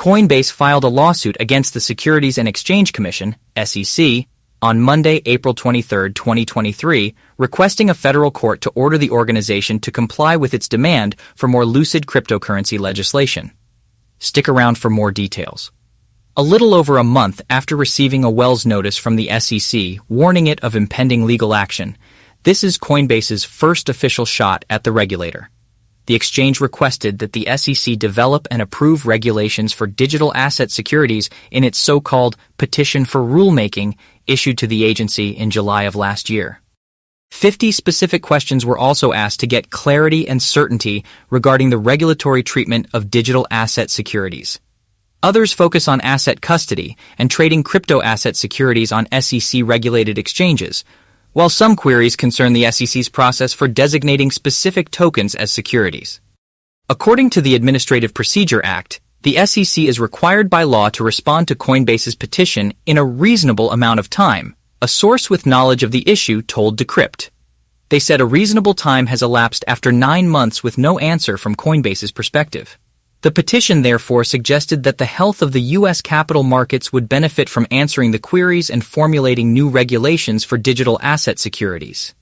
Coinbase filed a lawsuit against the Securities and Exchange Commission, SEC, on Monday, April 23, 2023, requesting a federal court to order the organization to comply with its demand for more lucid cryptocurrency legislation. Stick around for more details. A little over a month after receiving a Wells notice from the SEC warning it of impending legal action, this is Coinbase's first official shot at the regulator. The exchange requested that the SEC develop and approve regulations for digital asset securities in its so-called petition for rulemaking issued to the agency in July of last year. 50 specific questions were also asked to get clarity and certainty regarding the regulatory treatment of digital asset securities. Others focus on asset custody and trading crypto asset securities on SEC-regulated exchanges, while some queries concern the SEC's process for designating specific tokens as securities. According to the Administrative Procedure Act, the SEC is required by law to respond to Coinbase's petition in a reasonable amount of time, a source with knowledge of the issue told Decrypt. They said a reasonable time has elapsed after 9 months with no answer from Coinbase's perspective. The petition therefore suggested that the health of the U.S. capital markets would benefit from answering the queries and formulating new regulations for digital asset securities.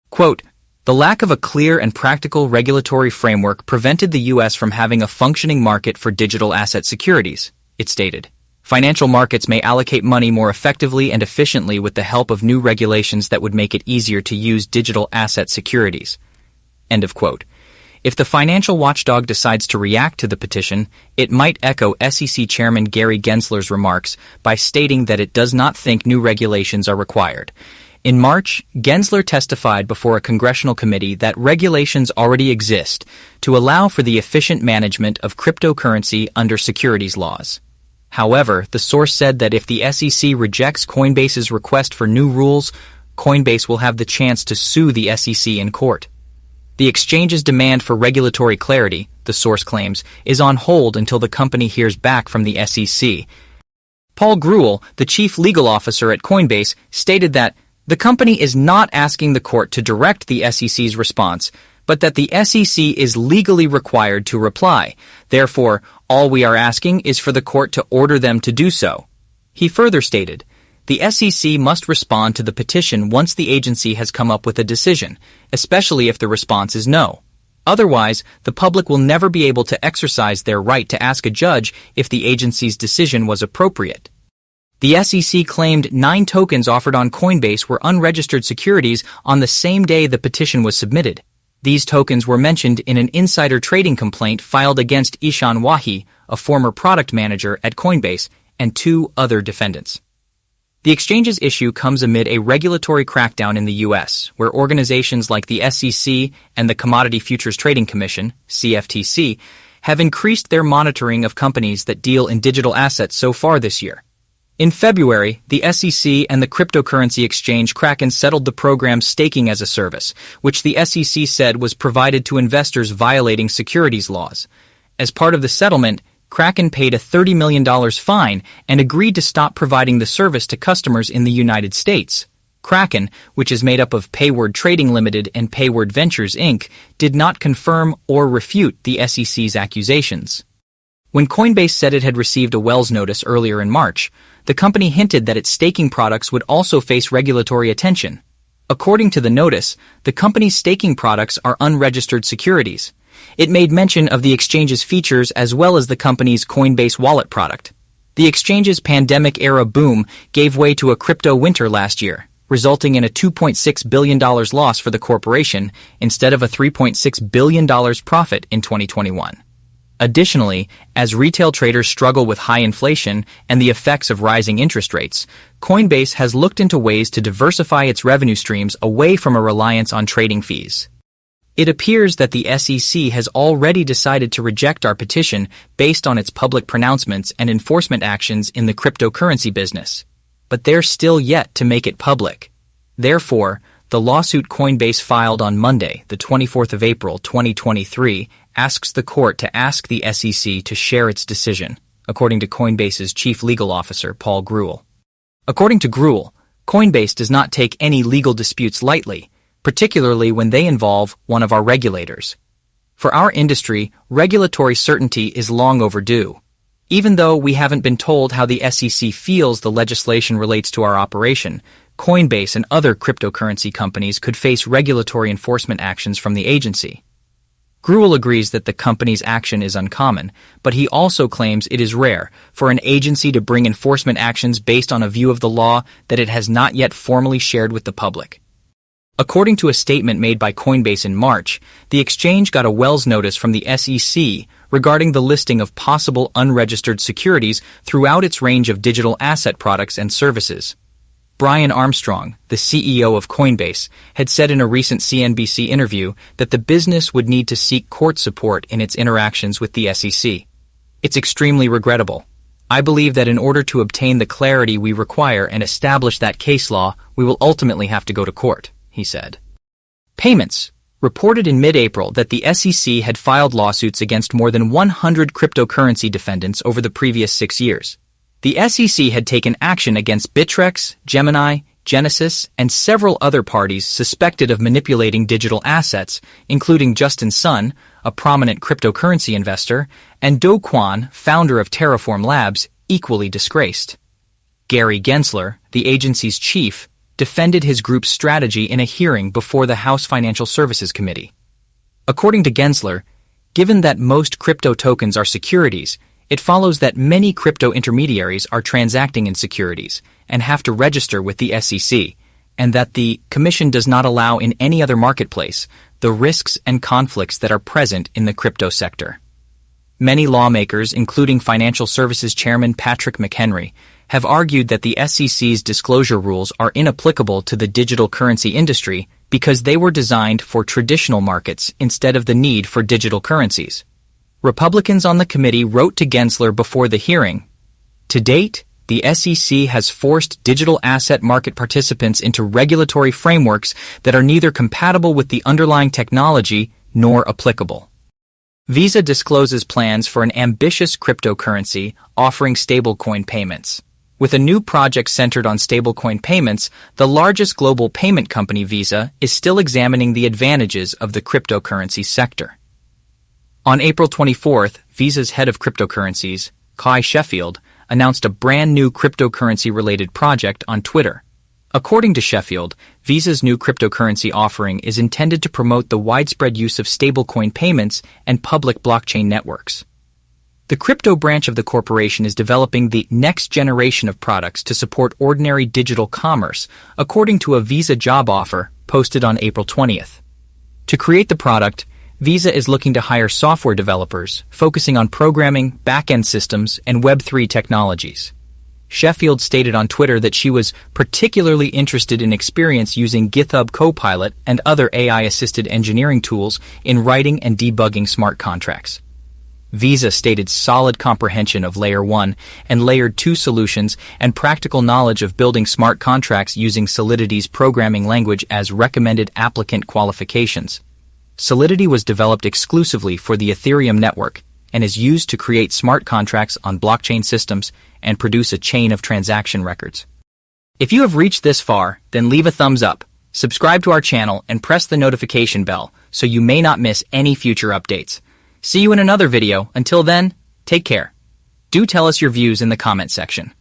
Quote, "The lack of a clear and practical regulatory framework prevented the U.S. from having a functioning market for digital asset securities," it stated. "Financial markets may allocate money more effectively and efficiently with the help of new regulations that would make it easier to use digital asset securities." End of quote. If the financial watchdog decides to react to the petition, it might echo SEC Chairman Gary Gensler's remarks by stating that it does not think new regulations are required. In March, Gensler testified before a congressional committee that regulations already exist to allow for the efficient management of cryptocurrency under securities laws. However, the source said that if the SEC rejects Coinbase's request for new rules, Coinbase will have the chance to sue the SEC in court. The exchange's demand for regulatory clarity, the source claims, is on hold until the company hears back from the SEC. Paul Grewal, the chief legal officer at Coinbase, stated that the company is not asking the court to direct the SEC's response, but that the SEC is legally required to reply. Therefore, all we are asking is for the court to order them to do so. He further stated, "The SEC must respond to the petition once the agency has come up with a decision, especially if the response is no. Otherwise, the public will never be able to exercise their right to ask a judge if the agency's decision was appropriate." The SEC claimed 9 tokens offered on Coinbase were unregistered securities on the same day the petition was submitted. These tokens were mentioned in an insider trading complaint filed against Ishan Wahi, a former product manager at Coinbase, and 2 other defendants. The exchange's issue comes amid a regulatory crackdown in the U.S., where organizations like the SEC and the Commodity Futures Trading Commission, CFTC, have increased their monitoring of companies that deal in digital assets so far this year. In February, the SEC and the cryptocurrency exchange Kraken settled the program Staking as a Service, which the SEC said was provided to investors violating securities laws. As part of the settlement, Kraken paid a $30 million fine and agreed to stop providing the service to customers in the United States. Kraken, which is made up of Payward Trading Limited and Payward Ventures Inc., did not confirm or refute the SEC's accusations. When Coinbase said it had received a Wells notice earlier in March, the company hinted that its staking products would also face regulatory attention. According to the notice, the company's staking products are unregistered securities. It made mention of the exchange's features as well as the company's Coinbase wallet product. The exchange's pandemic-era boom gave way to a crypto winter last year, resulting in a $2.6 billion loss for the corporation instead of a $3.6 billion profit in 2021. Additionally, as retail traders struggle with high inflation and the effects of rising interest rates, Coinbase has looked into ways to diversify its revenue streams away from a reliance on trading fees. It appears that the SEC has already decided to reject our petition based on its public pronouncements and enforcement actions in the cryptocurrency business. But they're still yet to make it public. Therefore, the lawsuit Coinbase filed on Monday, the 24th of April, 2023, asks the court to ask the SEC to share its decision, according to Coinbase's chief legal officer, Paul Grewal. According to Grewal, Coinbase does not take any legal disputes lightly, particularly when they involve one of our regulators. For our industry, regulatory certainty is long overdue. Even though we haven't been told how the SEC feels the legislation relates to our operation, Coinbase and other cryptocurrency companies could face regulatory enforcement actions from the agency. Gruel agrees that the company's action is uncommon, but he also claims it is rare for an agency to bring enforcement actions based on a view of the law that it has not yet formally shared with the public. According to a statement made by Coinbase in March, the exchange got a Wells notice from the SEC regarding the listing of possible unregistered securities throughout its range of digital asset products and services. Brian Armstrong, the CEO of Coinbase, had said in a recent CNBC interview that the business would need to seek court support in its interactions with the SEC. It's extremely regrettable. I believe that in order to obtain the clarity we require and establish that case law, we will ultimately have to go to court, he said. Payments reported in mid-April that the SEC had filed lawsuits against more than 100 cryptocurrency defendants over the previous 6 years. The SEC had taken action against Bittrex, Gemini, Genesis, and several other parties suspected of manipulating digital assets, including Justin Sun, a prominent cryptocurrency investor, and Do Kwon, founder of Terraform Labs, equally disgraced. Gary Gensler, the agency's chief, defended his group's strategy in a hearing before the House Financial Services Committee. According to Gensler, given that most crypto tokens are securities, it follows that many crypto intermediaries are transacting in securities and have to register with the SEC, and that the Commission does not allow in any other marketplace the risks and conflicts that are present in the crypto sector. Many lawmakers, including Financial Services Chairman Patrick McHenry, have argued that the SEC's disclosure rules are inapplicable to the digital currency industry because they were designed for traditional markets instead of the need for digital currencies. Republicans on the committee wrote to Gensler before the hearing. To date, the SEC has forced digital asset market participants into regulatory frameworks that are neither compatible with the underlying technology nor applicable. Visa discloses plans for an ambitious cryptocurrency offering stablecoin payments. With a new project centered on stablecoin payments, the largest global payment company, Visa, is still examining the advantages of the cryptocurrency sector. On April 24th, Visa's head of cryptocurrencies, Kai Sheffield, announced a brand new cryptocurrency-related project on Twitter. According to Sheffield, Visa's new cryptocurrency offering is intended to promote the widespread use of stablecoin payments and public blockchain networks. The crypto branch of the corporation is developing the next generation of products to support ordinary digital commerce, according to a Visa job offer posted on April 20th. To create the product, Visa is looking to hire software developers, focusing on programming, back-end systems, and Web3 technologies. Sheffield stated on Twitter that she was particularly interested in experience using GitHub Copilot and other AI-assisted engineering tools in writing and debugging smart contracts. Visa stated solid comprehension of Layer 1 and Layer 2 solutions and practical knowledge of building smart contracts using Solidity's programming language as recommended applicant qualifications. Solidity was developed exclusively for the Ethereum network and is used to create smart contracts on blockchain systems and produce a chain of transaction records. If you have reached this far, then leave a thumbs up, subscribe to our channel, and press the notification bell so you may not miss any future updates. See you in another video. Until then, take care. Do tell us your views in the comment section.